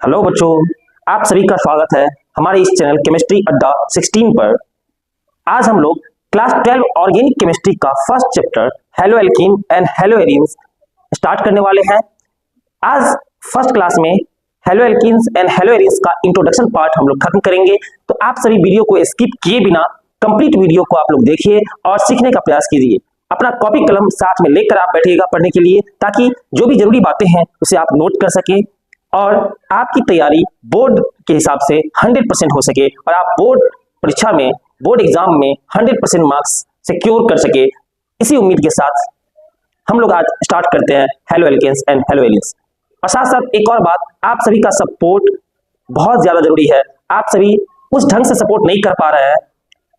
Hello बच्चों, आप सभी का स्वागत है हमारे इस चैनल केमिस्ट्री अड्डा 16 पर। आज हम लोग क्लास 12 ऑर्गेनिक केमिस्ट्री का first chapter hello alkene and hello arenes start करने वाले हैं। आज फर्स्ट क्लास में hello alkenes and hello arenes का इंट्रोडक्शन पार्ट हम लोग खत्म करेंगे, तो आप सभी वीडियो को स्किप किए बिना कंप्लीट वीडियो को आप लोग देखिए और सीखने का प्रयास कीजिए। अपना कॉपी कलम साथ में लेकर आप बैठिएगा पढ़ने के लिए, ताकि जो भी जरूरी बातें हैं उसे आप नोट कर सके और आपकी तैयारी बोर्ड के हिसाब से 100% हो सके और आप बोर्ड परीक्षा में, बोर्ड एग्जाम में 100% मार्क्स सिक्योर कर सके। इसी उम्मीद के साथ हम लोग आज स्टार्ट करते हैं haloalkanes and haloarenes. और साथ साथ एक और बात, आप सभी का सपोर्ट बहुत ज्यादा जरूरी है। आप सभी उस ढंग से सपोर्ट नहीं कर पा रहे हैं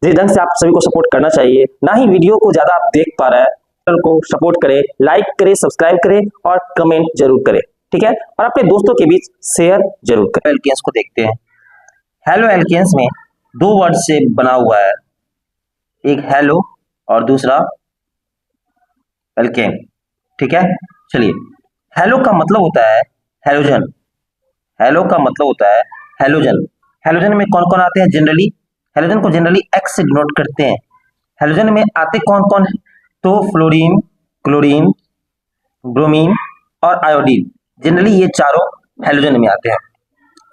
जिस ढंग से आप सभी को सपोर्ट करना चाहिए, ना ही वीडियो को ज्यादा आप देख पा रहे हैं। चैनल को सपोर्ट करें, लाइक करें, सब्सक्राइब करें और कमेंट जरूर करें, ठीक है। और अपने दोस्तों के बीच शेयर जरूर करें। एल्केन्स को देखते हैं। हेलो एल्केन्स में दो वर्ड से बना हुआ है, एक हेलो और दूसरा एल्केन, ठीक है। चलिए, हेलो का मतलब होता है हेलोजन। हेलो का मतलब होता है हेलोजन। हेलोजन में कौन कौन आते हैं जनरली? हेलोजन को जनरली एक्स से डिनोट करते हैं। हेलोजन में आते कौन कौन है? तो फ्लोरीन, क्लोरीन, ब्रोमीन और आयोडीन। जनरली ये चारों हेलोजन में आते हैं,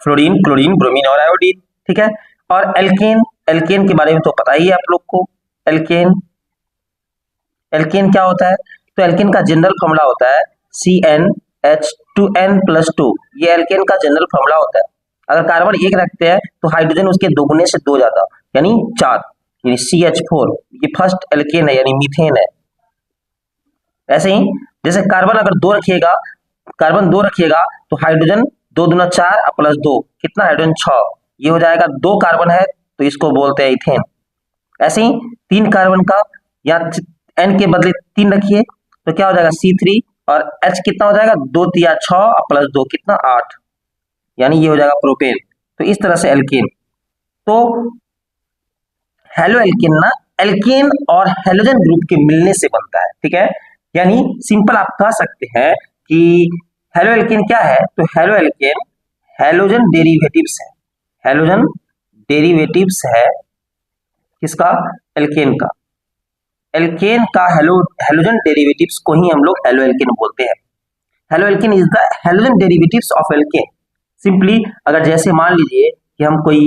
फ्लोरीन, क्लोरीन, ब्रोमीन और आयोडीन, ठीक है। और एल्केन, एल्केन के बारे में तो पता ही है आप लोग को। एल्केन, एल्केन क्या होता है? तो एल्केन का जनरल फॉर्मूला होता है CnH2n+2। ये एल्केन का जनरल फॉर्मूला होता है। अगर कार्बन एक रखते हैं तो हाइड्रोजन उसके दोगुने से दो जाता, यानी 4, यानी CH4। ये फर्स्ट एल्केन है, यानी मीथेन है। ऐसे ही जैसे कार्बन अगर दो रखिएगा, कार्बन 2 रखिएगा तो हाइड्रोजन 2 दूना 4 प्लस 2 कितना? हाइड्रोजन 6। ये हो जाएगा 2 कार्बन है तो इसको बोलते हैं इथेन। ऐसे ही 3 कार्बन का या N के बदले 3 रखिए तो क्या हो जाएगा? C3। और H कितना हो जाएगा? 2 तिया 6 प्लस 2 कितना? 8, यानी ये हो जाएगा प्रोपेन। तो इस तरह से एल्केन। तो हेलो एल्केन ना एल्केन और हेलोजन ग्रुप के मिलने से बनता है, ठीक है। यानी सिंपल आप कह सकते हैं कि हेलो एल्केन क्या है? तो हेलो एल्केन हेलोजन डेरिवेटिव्स है। हेलोजन डेरिवेटिव्स है किसका? एल्केन का। एल्केन का हेलोजन डेरिवेटिव्स को ही हम लोग हेलो एल्केन बोलते हैं। Halo alkane is the halogen derivatives of alkene. Simply अगर जैसे मान लीजिए कि हम कोई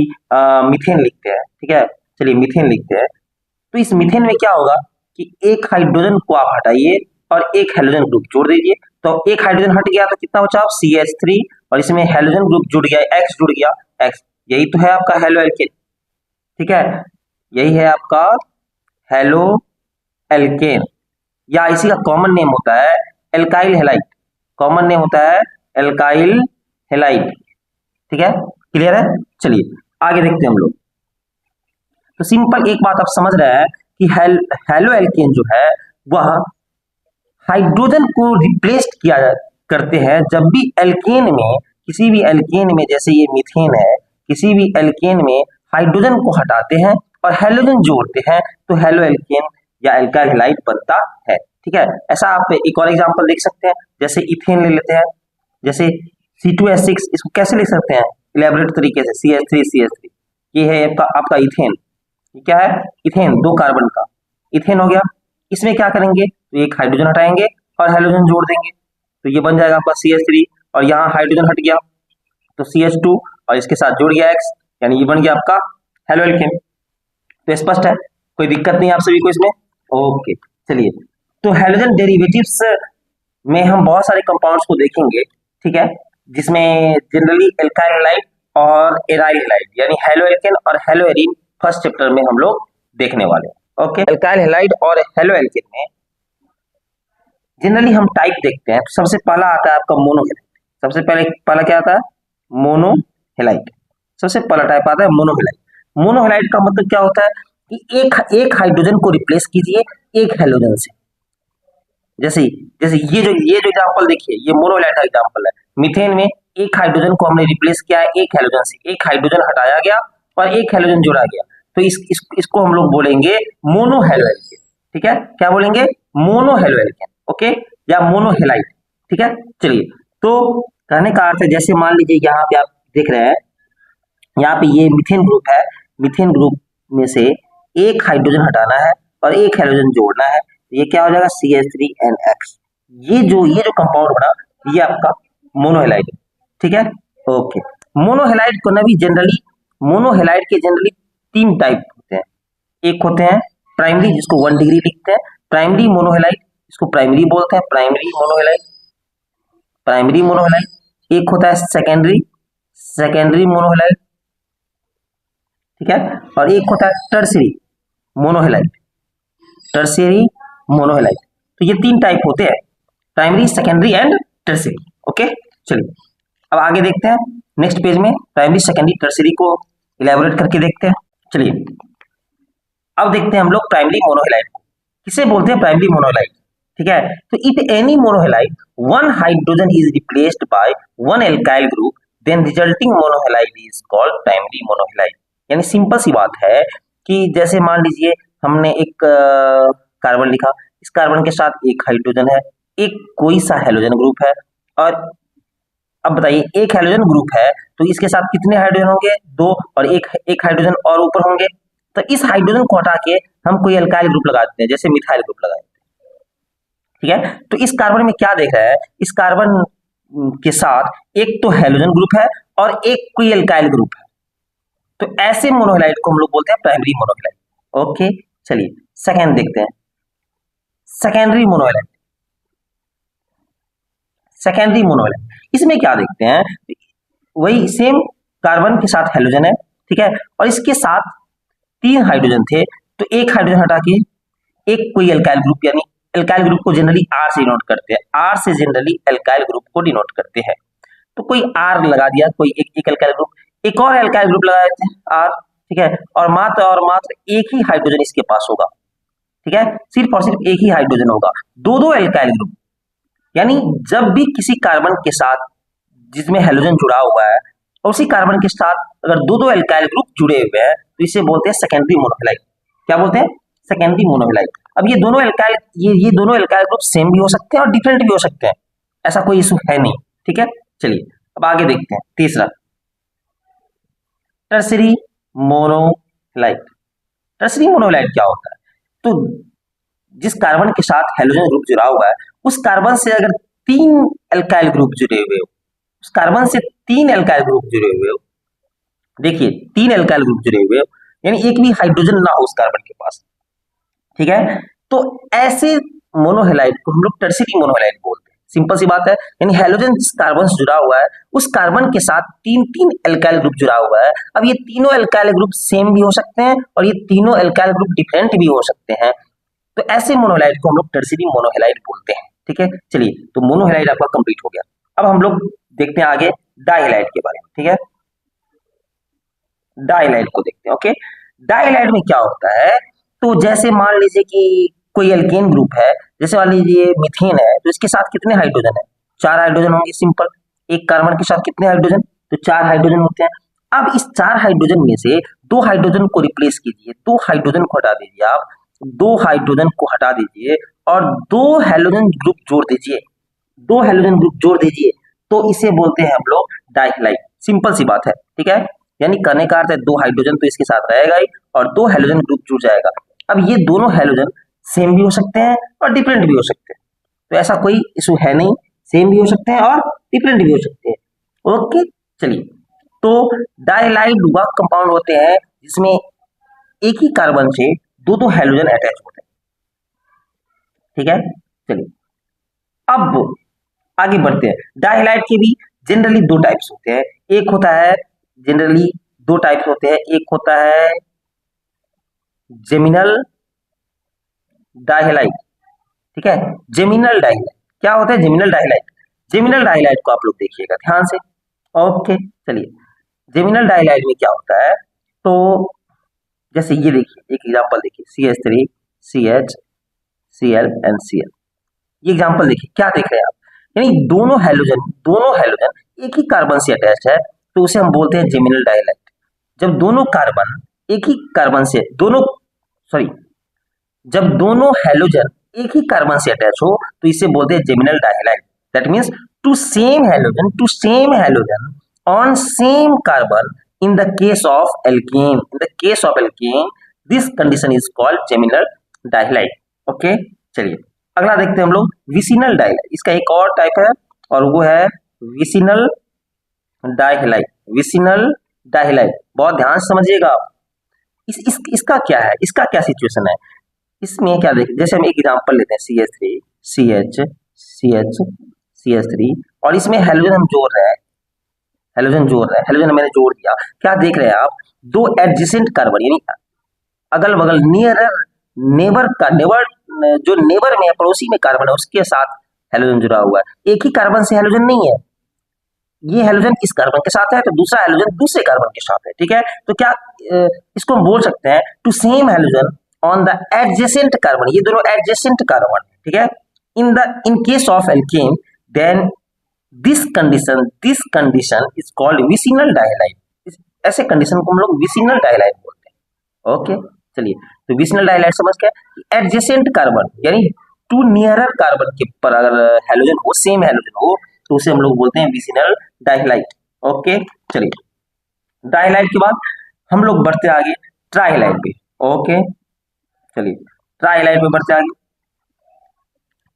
मीथेन लिखते हैं, ठीक है। चलिए मीथेन लिखते हैं, तो इस मीथेन में क्या होगा कि एक हाइड्रोजन को आप हटाइए और एक हेलोजन ग्रुप जोड़ दीजिए। तो एक हाइड्रोजन हट गया तो कितना बचा? CH3, और इसमें हेलोजन ग्रुप जुड़ गया, X जुड़ गया, X। यही तो है आपका हेलो एल्केन, ठीक है। यही है आपका हेलो एल्केन, या इसी का कॉमन नेम होता है एल्काइल हेलाइट। कॉमन नेम होता है एल्काइल हेलाइट, ठीक है। क्लियर है? चलिए आगे देखते हैं हम लोग। तो सिंपल एक बात आप समझ रहे हैं कि हेलो एल्केन जो है वह हाइड्रोजन को रिप्लेस किया करते हैं जब भी एल्केन में, किसी भी एल्केन में, जैसे ये मीथेन है, किसी भी एल्केन में हाइड्रोजन को हटाते हैं और हेलोजन जोड़ते हैं तो हेलो एल्केन या एल्काइल हैलाइड बनता है, ठीक है। ऐसा आप एक और एग्जांपल देख सकते हैं, जैसे इथेन ले लेते हैं। जैसे C2H6, इसको कैसे लिख सकते हैं इलेबोरेट तरीके से? CH3CH3। ये है आपका इथेन। ये क्या है? इथेन, 2 कार्बन का इथेन हो गया। इसमें क्या करेंगे? तो एक हाइड्रोजन हटाएंगे और हेलोजन जोड़ देंगे तो ये बन जाएगा आपका CH3, और यहाँ हाइड्रोजन हट गया तो CH2 और इसके साथ जुड़ गया X, यानी ये बन गया आपका हेलो एल्केन। तो स्पष्ट है, कोई दिक्कत नहीं आप सभी को इसमें? ओके, चलिए। तो हेलोजन डेरिवेटिव्स में हम बहुत सारे कंपाउंड्स को देखेंगे, ठीक है, जिसमें जनरली एल्काइल हैलाइड और एराइल हैलाइड, यानी हेलो एल्केन और हेलो एरीन फर्स्ट चैप्टर में हम लोग देखने वाले हैं। ओके, एल्काइल हैलाइड और हेलो एल्केन में जनरली हम टाइप देखते हैं। तो सबसे पहला आता है आपका मोनोहेलाइड। सबसे पहला क्या आता है? मोनोहेलाइड। सबसे पहला टाइप आता है मोनोहेलाइड। मोनोहेलाइड का मतलब क्या होता है कि एक हाइड्रोजन को रिप्लेस कीजिए एक हेलोजन से। जैसे ये जो एग्जांपल देखिए, ये मोनोहेलाइड का एग्जांपल है। मीथेन में एक हाइड्रोजन को हमने रिप्लेस किया है एक हेलोजन से, एक हाइड्रोजन हटाया गया और एक हेलोजन जोड़ा गया, तो इसको हम लोग बोलेंगे मोनोहेलो एल्केन, ठीक है। क्या बोलेंगे? मोनोहेलो एल्केन, ओके, या मोनोहेलाइड, ठीक है। चलिए, तो कहने का अर्थ है जैसे मान लीजिए यहाँ पे आप देख रहे हैं, यहाँ पे ये मीथेन ग्रुप है, मीथेन ग्रुप में से एक हाइड्रोजन हटाना है और एक हाइड्रोजन जोड़ना है, तो ये क्या हो जाएगा CH3NX। ये जो कंपाउंड बना ये आपका मोनोहेलाइड है, ठीक है। ओके, मोनोहेलाइड को ना भी जनरली, मोनोहेलाइड के जनरली 3 टाइप होते हैं। एक होते हैं प्राइमरी, जिसको 1 डिग्री लिखते हैं, प्राइमरी मोनोहेलाइड, इसको प्राइमरी बोलते हैं, प्राइमरी मोनोहेलाइड, प्राइमरी मोनोहेलाइड। एक होता है सेकेंडरी, सेकेंडरी मोनोहेलाइड, ठीक है। और एक होता है टर्सरी मोनोहेलाइड, टर्सरी मोनोहेलाइड। तो ये 3 टाइप होते हैं, primary, secondary and tertiary. Okay, चलिए अब आगे देखते हैं नेक्स्ट पेज में प्राइमरी, सेकेंडरी, टर्सरी को इलेबोरेट करके देखते हैं। चलिए अब देखते हैं हम लोग प्राइमरी मोनोहेलाइड को, किसे बोलते हैं प्राइमरी मोनोहेलाइड, ठीक है। तो if any monohalide one hydrogen is replaced by one alkyl group then resulting monohalide is called primary monohalide. यानी सिंपल सी बात है कि जैसे मान लीजिए हमने एक कार्बन लिखा, इस कार्बन के साथ एक हाइड्रोजन है, एक कोई सा हेलोजन ग्रुप है, और अब बताइए एक हेलोजन ग्रुप है तो इसके साथ कितने हाइड्रोजन होंगे, 2, और एक हाइड्रोजन और ऊपर होंगे। तो इस हाइड्रोजन को हटा के हम कोई अल्काइल ग्रुप लगा देते हैं, जैसे मिथाइल ग्रुप लगा देते हैं, ठीक है। तो इस कार्बन में क्या देख रहा है, इस कार्बन के साथ एक तो हेलोजन ग्रुप है और एक कोई अल्काइल ग्रुप है, तो ऐसे मोनोहेलाइड को हम लोग बोलते हैं प्राइमरी मोनोहेलाइड। ओके, चलिए सेकेंड देखते हैं, सेकेंडरी मोनोहेलाइड। सेकेंडरी मोनोहेलाइड इसमें क्या देखते हैं, वही सेम कार्बन के साथ हेलोजन है, ठीक है, और इसके साथ 3 हाइड्रोजन थे, तो एक हाइड्रोजन हटा के एक कोई अल्काइल ग्रुप, यानी अल्काइल ग्रुप को जनरली R से डिनोट करते हैं, R से जनरली अल्काइल ग्रुप को डिनोट करते हैं, तो कोई R लगा दिया, कोई एक अल्काइल ग्रुप, एक और अल्काइल ग्रुप लगा देते हैं R, ठीक है, और मात्र एक ही हाइड्रोजन इसके पास होगा, ठीक है, सिर्फ और सिर्फ एक ही हाइड्रोजन होगा, दो अल्काइल ग्रुप। यानी जब भी किसी कार्बन के साथ जिसमें हेलोजन जुड़ा हुआ है और उसी कार्बन के साथ अगर दो अल्काइल ग्रुप जुड़े हुए हैं तो इसे बोलते हैं सेकेंडरी मोनोहेलाइड। क्या बोलते हैं, सेकेंडरी मोनोहेलाइड। अब ये दोनों अल्काइल, ये दोनों अल्काइल ग्रुप सेम भी हो सकते हैं और डिफरेंट भी हो सकते हैं, ऐसा कोई इशू है नहीं, ठीक है। चलिए अब आगे देखते हैं तीसरा, टर्सरी मोनोहेलाइड। टर्सरी मोनोहेलाइड क्या होता है, तो जिस कार्बन के साथ हेलोजन ग्रुप जुड़ा हुआ है उस कार्बन से अगर 3 अल्काइल ग्रुप जुड़े हुए हो, उस कार्बन से 3 अल्काइल ग्रुप जुड़े हुए हो, देखिए 3 अल्काइल ग्रुप जुड़े हुए हो, यानी एक भी हाइड्रोजन ना हो उस कार्बन के पास, ठीक है, तो ऐसे मोनोहेलाइड को हम लोग टर्सरी मोनोहेलाइड बोलते हैं। सिंपल सी बात है, यानी हेलोजन जिस कार्बन से जुड़ा हुआ है उस कार्बन के साथ 3 अल्काइल ग्रुप जुड़ा हुआ है। अब ये तीनों अल्काइल ग्रुप सेम भी हो सकते हैं और ये तीनों अल्काइल ग्रुप डिफरेंट भी हो सकते हैं, तो ऐसे मोनोहेलाइड को हम लोग टर्सरी मोनोहेलाइड बोलते हैं, ठीक है। चलिए तो मोनोहेलाइड आपका कंप्लीट हो गया, अब हम लोग देखते हैं आगे डाइहेलाइड के बारे में, ठीक है। डाइहेलाइड को देखते हैं। ओके, डाइहेलाइड में क्या होता है, तो जैसे मान लीजिए कि कोई एल्केन ग्रुप है, जैसे मान लीजिए मीथेन है, तो इसके साथ कितने हाइड्रोजन है, 4 हाइड्रोजन होंगे, सिंपल। एक कार्बन के साथ कितने हाइड्रोजन, तो 4 हाइड्रोजन होते हैं। अब इस 4 हाइड्रोजन में से 2 हाइड्रोजन को रिप्लेस कीजिए, 2 हाइड्रोजन को हटा दीजिए, आप 2 हाइड्रोजन को हटा दीजिए और 2 हेलोजन ग्रुप जोड़ दीजिए, 2 हेलोजन ग्रुप जोड़ दीजिए, तो इसे बोलते हैं हम लोग डाइहेलाइड। सिंपल सी बात है, ठीक है। यानी कहने का अर्थ है 2 हाइड्रोजन तो इसके साथ रहेगा ही और 2 हेलोजन ग्रुप जुड़ जाएगा। अब ये दोनों हेलोजन सेम भी हो सकते हैं और डिफरेंट भी हो सकते हैं, तो ऐसा कोई इशू है नहीं, सेम भी हो सकते हैं और डिफरेंट भी हो सकते हैं। ओके, चलिए तो डाइहेलाइड वह कंपाउंड होते हैं जिसमें एक ही कार्बन से 2 हेलोजन अटैच होते हैं, ठीक है। चलिए अब आगे बढ़ते हैं। डाइहेलाइड के भी जनरली 2 टाइप्स होते हैं, एक होता है जनरली 2 टाइप्स होते हैं, एक होता है जेमिनल डाइहेलाइड, ठीक है। जेमिनल डाइहेलाइड क्या होता है, जेमिनल डाइहेलाइड, जेमिनल डाइहेलाइड को आप लोग देखिएगा ध्यान से। ओके, चलिए जेमिनल डाइहेलाइड में क्या होता है, तो जैसे ये देखिए एक एग्जांपल देखिए, CH3 CH Cl and Cl, ये एग्जांपल देखिए, क्या देख रहे हैं आप, यानी दोनों हेलोजन एक ही कार्बन से अटैच है, तो उसे हम बोलते हैं जेमिनल डाइहेलाइड। जब दोनों कार्बन एक ही कार्बन से जब दोनों हेलोजन एक ही कार्बन से अटैच हो तो इसे बोलते हैं geminal dihalide. That means two same halogen on same carbon in the case of alkane this condition is called geminal dihalide. Okay चलिए अगला देखते हैं हम लोग विसिनल डाइहाइड। इसका एक और टाइप है और वो है विसिनल डाइहाइड। बहुत ध्यान से समझिएगा आप। इसका क्या है, इसका क्या सिचुएशन है। इसमें क्या देखिए, जैसे हम एक एग्जांपल लेते हैं CH3 और इसमें हेलोजन हम जोड़ रहे हैं, हेलोजन मैंने जोड़ दिया। क्या देख रहे हैं आप, दो एडजेसेंट कार्बन यानी अगल बगल नेबर जो नेबर में पड़ोसी में कार्बन है उसके साथ हेलोजन जुड़ा हुआ है। एक ही कार्बन से हेलोजन नहीं है, ये हेलोजन इस कार्बन के साथ है तो दूसरा हेलोजन दूसरे कार्बन के साथ है। ठीक है, तो क्या इसको हम बोल सकते हैं two same halogen on the adjacent carbon, ये दोनों एडजेसेंट कार्बन। ठीक है, in case of alkene then this condition is called vicinal डाइहाइड। ऐसे कंडीशन को हम लोग विसिनल डाइहाइड बोलते हैं। ओके चलिए, तो विसिनल डाइहाइड समझ के एडजेसेंट कार्बन यानी टू नियरर कार्बन के पर अगर हेलोजन हो, सेम हेलोजन हो, तो उसे हम लोग बोलते हैं विसिनल डाइहाइड। ओके चलिए, डाइहाइड के बाद हम लोग बढ़ते आगे ट्राइहाइड पे। ओके चलिए, ट्राइहाइड पे बढ़ते आगे।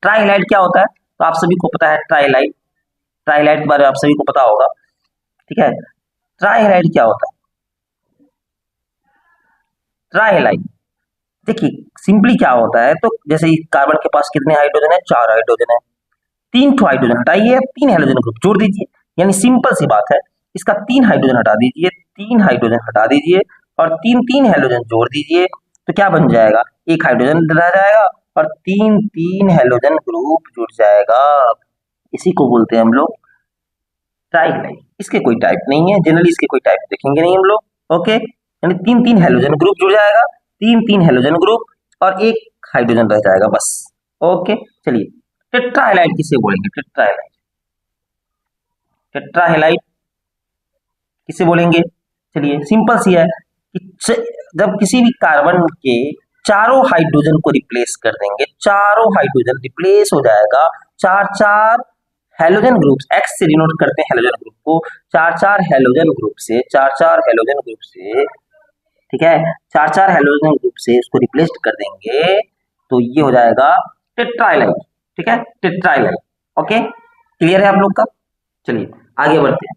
ट्राइहाइड क्या होता है तो आप सभी को पता है, ट्राइहाइड के बारे में आप सभी को पता होगा। ठीक है, ट्राइहाइड क्या होता है। ट्राइहाइड देखिए सिंपली क्या होता है, तो जैसे कार्बन के पास कितने हाइड्रोजन है, 4 हाइड्रोजन है, 3 हाइड्रोजन हटाइए, 3 हाइड्रोजन ग्रुप जोड़ दीजिए। यानी सिंपल सी बात है, इसका 3 हाइड्रोजन हटा दीजिए, 3 हाइड्रोजन हटा दीजिए और 3 हाइड्रोजन जोड़ दीजिए, तो क्या बन जाएगा, 1 हाइड्रोजन रह जाएगा और 3 हाइड्रोजन ग्रुप जुड़ जाएगा। इसी को बोलते हैं हम लोग ट्राइहाइड। इसके कोई टाइप नहीं है, जनरली इसके कोई टाइप देखेंगे नहीं हम लोग। ओके, यानी 3 हाइड्रोजन ग्रुप जुड़ जाएगा, 3 हाइड्रोजन ग्रुप और 1 हाइड्रोजन रह जाएगा बस। ओके चलिए, टेट्राहाइड किसे बोलेंगे, टेट्राहाइड किसे बोलेंगे। चलिए सिंपल सी है कि जब किसी भी कार्बन के चारों हाइड्रोजन को रिप्लेस कर देंगे, चारों हाइड्रोजन रिप्लेस हो जाएगा 4 हेलोजन ग्रुप्स, एक्स से डिनोट करते हैं हेलोजन ग्रुप को, 4 हेलोजन ग्रुप से, 4 हेलोजन ग्रुप से, ठीक है, 4 हेलोजन ग्रुप से इसको रिप्लेस कर देंगे तो ये हो जाएगा टेट्राहाइड। ठीक है, टेट्राहाइड। ओके क्लियर है आप लोग का। चलिए आगे बढ़ते हैं।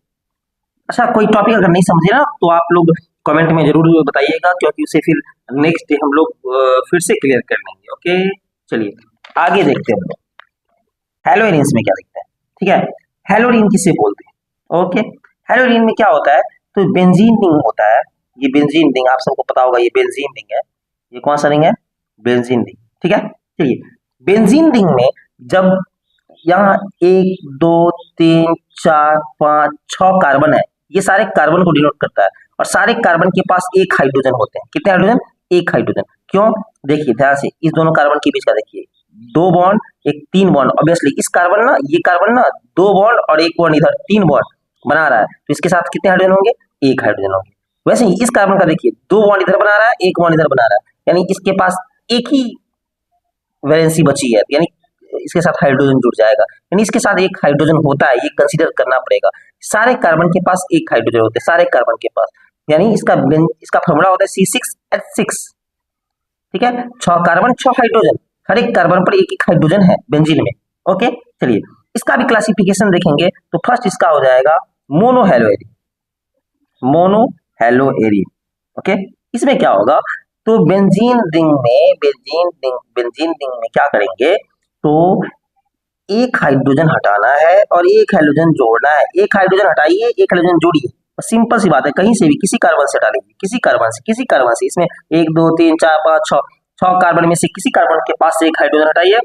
अच्छा, कोई टॉपिक अगर नहीं समझे ना तो आप लोग कमेंट में जरूर बताइएगा, क्योंकि उसे फिर नेक्स्ट डे हम लोग फिर से क्लियर कर लेंगे। ओके चलिए आगे देखते हैं हम लोग हेलोइनिन्स में क्या देखते हैं। ठीक है, हेलोइनिन किसे बोलते हैं। ओके, हेलोइनिन में क्या होता है तो बेंजीन रिंग होता है। ये बेंजीन रिंग आप सबको पता होगा, ये बेंजीन रिंग है। ये कौन सा रिंग है, बेंजीन रिंग। ठीक है, चलिए बेंजीन रिंग में जब यहाँ 1 2 3 4 5 6 कार्बन है, ये सारे कार्बन को डिनोट करता है और सारे कार्बन के पास 1 हाइड्रोजन होते हैं। कितने हाइड्रोजन, 1 हाइड्रोजन। क्यों, देखिए ध्यान से, इस दोनों कार्बन के बीच का देखिए 2 बॉन्ड, एक 3 बॉन्ड। ऑब्वियसली इस कार्बन ना, ये कार्बन ना 2 बॉन्ड और 1 बॉन्ड इधर 3 बॉन्ड बना रहा है, तो इसके साथ कितने हाइड्रोजन होंगे, 1 हाइड्रोजन होंगे। वैसे ही इस कार्बन का देखिए 2 बॉन्ड इधर बना रहा है, 1 बॉन्ड इधर बना रहा है, यानी इसके पास एक ही वैलेंसी बची है, यानी इसके साथ हाइड्रोजन जुड़ जाएगा, यानी इसके साथ 1 हाइड्रोजन होता है, ये कंसीडर करना पड़ेगा। सारे कार्बन के पास 1 हाइड्रोजन होते हैं, सारे कार्बन के पास, यानी इसका फॉर्मूला होता है C6H6। ठीक है, 6 कार्बन 6 हाइड्रोजन, हर एक कार्बन पर 1 हाइड्रोजन है बेंजीन में। ओके चलिए इसका भी क्लासिफिकेशन देखेंगे तो फर्स्ट इसका हो जाएगा मोनोहेलोएरिन। ओके, इसमें क्या होगा तो बेंजीन रिंग में क्या करेंगे तो 1 हाइड्रोजन हटाना है और 1 हाइड्रोजन जोड़ना है। 1 हाइड्रोजन हटाइए, 1 हाइड्रोजन जोड़िए, सिंपल सी बात है। कहीं से भी किसी कार्बन से हटा लीजिए, किसी कार्बन से इसमें 1 2 3 4 5 6 कार्बन में से किसी कार्बन के पास से 1 हाइड्रोजन हटाइए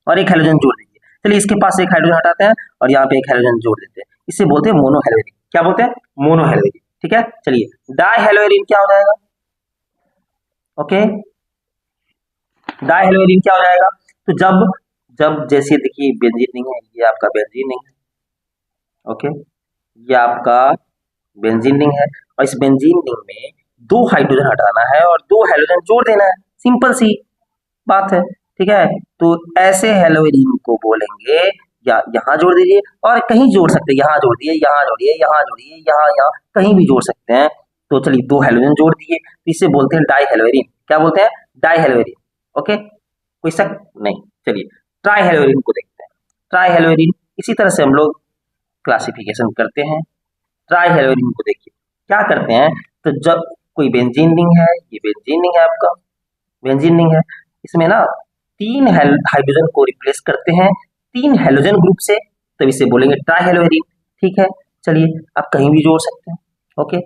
और 1 हाइड्रोजन जोड़ दीजिए। चलिए इसके पास 1 हाइड्रोजन हटाते हैं और यहाँ पे 1 हाइड्रोजन जोड़ देते हैं, इसे बोलते हैं मोनोहेलोएरिन। क्या बोलते हैं, मोनोहेलोएरिन। ठीक है, चलिए डाइहेलोएरिन क्या हो जाएगा। ओके, डाइहेलोएरिन क्या हो जाएगा तो जब जैसे देखिए बेंजीन रिंग है, ये आपका बेंजीन रिंग है। ओके, ये आपका बेंजीन रिंग है और इस बेंजीन रिंग में 2 हाइड्रोजन हटाना है और 2 हाइड्रोजन जोड़ देना है, सिंपल सी बात है। ठीक है, तो ऐसे हेलोइरिन को बोलेंगे या यहाँ जोड़ दीजिए, और कहीं जोड़ सकते हैं, यहाँ जोड़ दिए, यहाँ जोड़िए, यहाँ जोड़िए, यहाँ कहीं भी जोड़ सकते हैं। तो चलिए 2 हेलोजन जोड़ दिए, तो इसे बोलते हैं डाई हेलोरिन। क्या बोलते हैं? डाई हेलोरिन। ओके, कोई शक नहीं। चलिए ट्राई हेलोरिन को देखते हैं। ट्राई हेलोरिन इसी तरह से हम लोग क्लासिफिकेशन करते हैं। ट्राई हेलोरिन को देखिए क्या करते हैं, तो जब कोई बेंजीन रिंग है, ये बेंजीन रिंग है आपका, बेंजीन रिंग है, इसमें ना 3 हाइड्रोजन को रिप्लेस करते हैं 3 हेलोजन ग्रुप से, तो इसे बोलेंगे ट्राई हेलोरिन। ठीक है, चलिए आप कहीं भी जोड़ सकते हैं। ओके,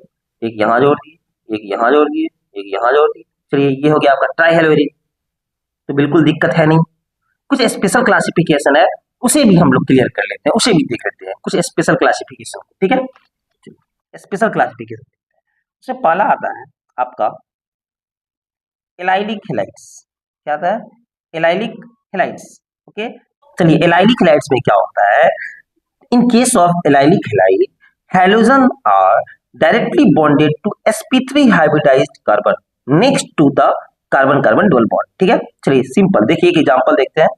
एक यहाँ जोड़ दिए, एक यहाँ जोड़ दिए, एक यहाँ जोड़ दिए, चलिए ये हो गया आपका ट्राई हेलोरिन। तो बिल्कुल दिक्कत है नहीं। कुछ स्पेशल क्लासिफिकेशन है, उसे भी हम लोग क्लियर कर लेते हैं, उसे भी देख लेते हैं कुछ स्पेशल क्लासिफिकेशन। ठीक है, स्पेशल क्लासिफिकेशन उससे पहला आता है आपका एलाइलिक हैलाइड्स। क्या आता है? Allylic halides. ओके, चलिए एलाइलिक हैलाइड्स में क्या होता है, in case of allylic halide halogen are directly bonded to sp3 hybridized carbon next to the carbon carbon double bond. ठीक है, चलिए सिंपल देखिए एक एग्जांपल देखते हैं।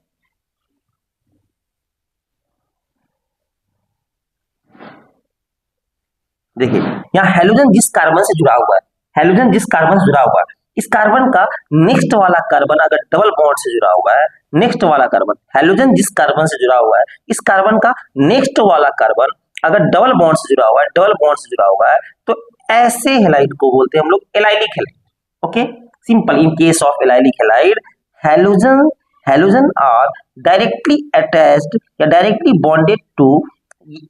देखिए यहाँ हेलोजन जिस कार्बन से जुड़ा हुआ है, हेलोजन जिस कार्बन से जुड़ा हुआ है, इस कार्बन का नेक्स्ट वाला कार्बन अगर डबल बॉन्ड से जुड़ा हुआ है, नेक्स्ट वाला कार्बन, हेलोजन जिस कार्बन से जुड़ा हुआ है, इस कार्बन का नेक्स्ट वाला कार्बन अगर डबल बॉन्ड से जुड़ा हुआ है, डबल बॉन्ड से जुड़ा हुआ है, तो ऐसे हैलाइड को बोलते हैं हम लोग allylic halide. Okay, simple in case of allylic halide halogen are directly attached या डायरेक्टली बॉन्डेड टू,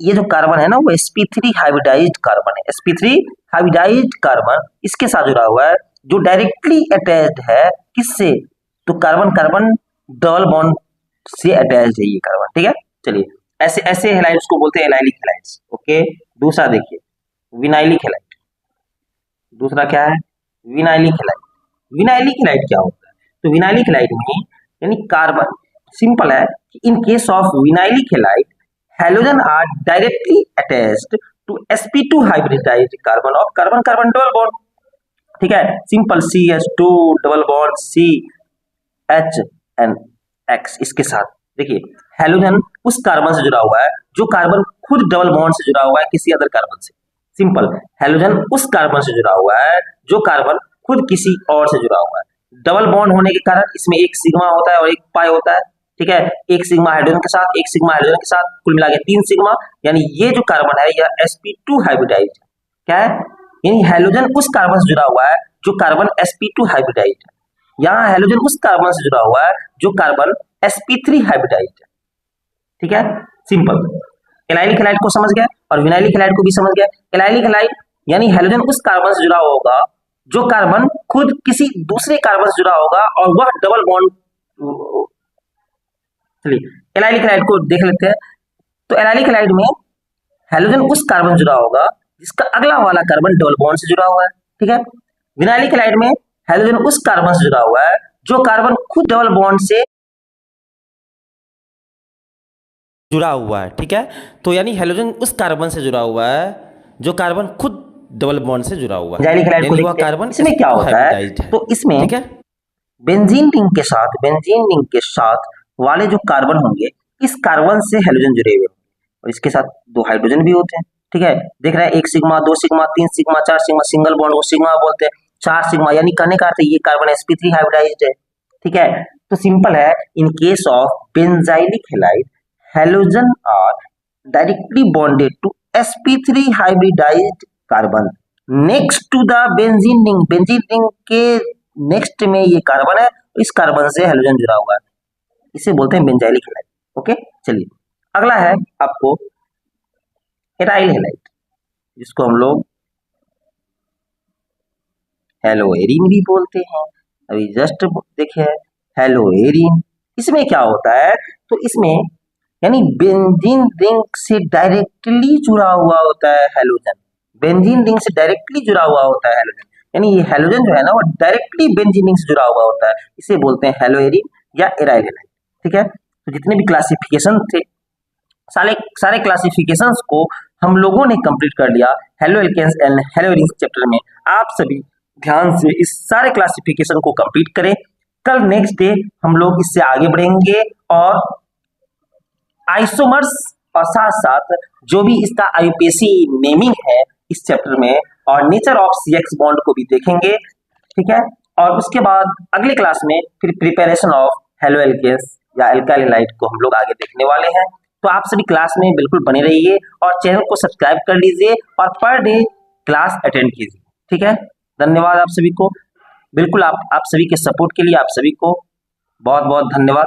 ये जो कार्बन है ना वो sp3 हाइब्रिडाइज्ड कार्बन है, sp3 हाइब्रिडाइज्ड कार्बन इसके साथ जुड़ा हुआ है, जो डायरेक्टली अटैच्ड है किससे, तो कार्बन कार्बन डबल बॉन्ड से अटैच्ड है ये कार्बन। ठीक है, चलिए ऐसे ऐसे हैलाइड्स को बोलते हैं एलाइलिक हैलाइड्स। ओके, दूसरा देखिए विनाइलिक हैलाइड। दूसरा क्या है? Vinylic halide. विनाइलिक हैलाइड क्या होता है, तो विनाइलिक हैलाइड में यानी कार्बन, सिंपल है कि in case of vinylic halide halogen are directly attached to sp2 hybridized carbon of carbon carbon double bond. ठीक है, simple CH2 double bond CHNX इसके साथ। देखिए हेलोजन उस कार्बन से जुड़ा हुआ है जो कार्बन खुद डबल बॉन्ड से जुड़ा हुआ है किसी अदर कार्बन से। सिंपल, हेलोजन उस कार्बन से जुड़ा हुआ है जो कार्बन खुद किसी और से जुड़ा हुआ है। डबल बॉन्ड होने के कारण इसमें एक सिग्मा होता है और एक पाई होता है। ठीक है, एक सिग्मा हाइड्रोजन के साथ, एक सिग्मा हाइड्रोजन के साथ, कुल मिला के 3 सिग्मा, यानी ये जो कार्बन है यह sp2 हाइब्रिडाइज्ड क्या है, यानी हेलोजन उस कार्बन से जुड़ा हुआ है जो कार्बन sp2 हाइब्रिडाइज्ड है। यहाँ हेलोजन उस कार्बन से जुड़ा हुआ है जो कार्बन sp3 हाइब्रिडाइज्ड है। ठीक है, सिंपल। एलाइलिक हैलाइड को समझ गया और विनाइलिक हैलाइड को भी समझ गया। एलाइलिक हैलाइड यानी हेलोजन उस कार्बन से जुड़ा होगा जो कार्बन खुद किसी दूसरे कार्बन से जुड़ा होगा और वह डबल बॉन्ड। चलिए एलाइलिक हैलाइड को देख लेते हैं। तो एलाइलिक हैलाइड में हेलोजन उस कार्बन से जुड़ा होगा जिसका अगला वाला कार्बन डबल बॉन्ड से जुड़ा हुआ है। ठीक है, विनाइलिक हैलाइड में हेलोजन उस कार्बन से जुड़ा हुआ है जो कार्बन खुद डबल बॉन्ड से जुड़ा हुआ है। ठीक है, तो यानी हेलोजन उस कार्बन से जुड़ा हुआ है जो कार्बन खुद डबल बॉन्ड से जुड़ा हुआ है। बेंजीन हैलाइड को देखते हैं। कार्बन इसमें क्या होता है, तो इसमें ठीक है, बेंजीन रिंग के साथ वाले जो कार्बन होंगे इस कार्बन से हेलोजन जुड़े हुए और इसके साथ 2 हाइड्रोजन भी होते हैं। ठीक है, देख रहे हैं 1 sigma 2 sigma 3 sigma 4 sigma, single bond को सिग्मा बोलते हैं, 4 सिग्मा, यानी कहने का अर्थ ये कार्बन sp3 हाइब्रिडाइज्ड है। ठीक है, तो सिंपल है in case of benzylic halide halogen are directly bonded to sp3 hybridized carbon next to the benzene ring के नेक्स्ट में ये कार्बन है, इस कार्बन से हेलोजन जुड़ा हुआ है, इसे बोलते हैं बेंजाइलिक हैलाइड। ओके, चलिए अगला है आपको एराइल हैलाइड, जिसको हम लोग हेलोएरिन भी बोलते हैं। अभी जस्ट देखिए हेलोएरिन, इसमें क्या होता है, तो इसमें यानी बेंजीन रिंग से डायरेक्टली जुड़ा हुआ होता है हेलोजन, बेंजीन रिंग से डायरेक्टली जुड़ा हुआ होता है हेलोजन, यानी ये हेलोजन जो है ना वो डायरेक्टली बेंजीन रिंग से जुड़ा हुआ होता है, इसे बोलते हैं हेलोएरिन या एराइल हैलाइड। ठीक है, तो जितने भी क्लासिफिकेशन थे सारे क्लासिफिकेशंस को हम लोगों ने कंप्लीट कर लिया haloalkanes and haloarenes chapter में। आप सभी ध्यान से इस सारे क्लासिफिकेशन को कंप्लीट करें। कल नेक्स्ट डे हम लोग इससे आगे बढ़ेंगे और आइसोमर्स और साथ साथ जो भी इसका आईयूपीएसी नेमिंग है इस चैप्टर में, और नेचर ऑफ सीएक्स बॉन्ड को भी देखेंगे, ठीक है। और उसके बाद अगले क्लास में फिर प्रिपरेशन ऑफ हेलो एल्केन्स या एल्काइल हैलाइड को हम लोग आगे देखने वाले हैं। तो आप सभी क्लास में बिल्कुल बने रहिए और चैनल को सब्सक्राइब कर लीजिए और पर डे क्लास अटेंड कीजिए, ठीक है। धन्यवाद आप सभी को, बिल्कुल आप सभी के सपोर्ट के लिए आप सभी को बहुत बहुत धन्यवाद।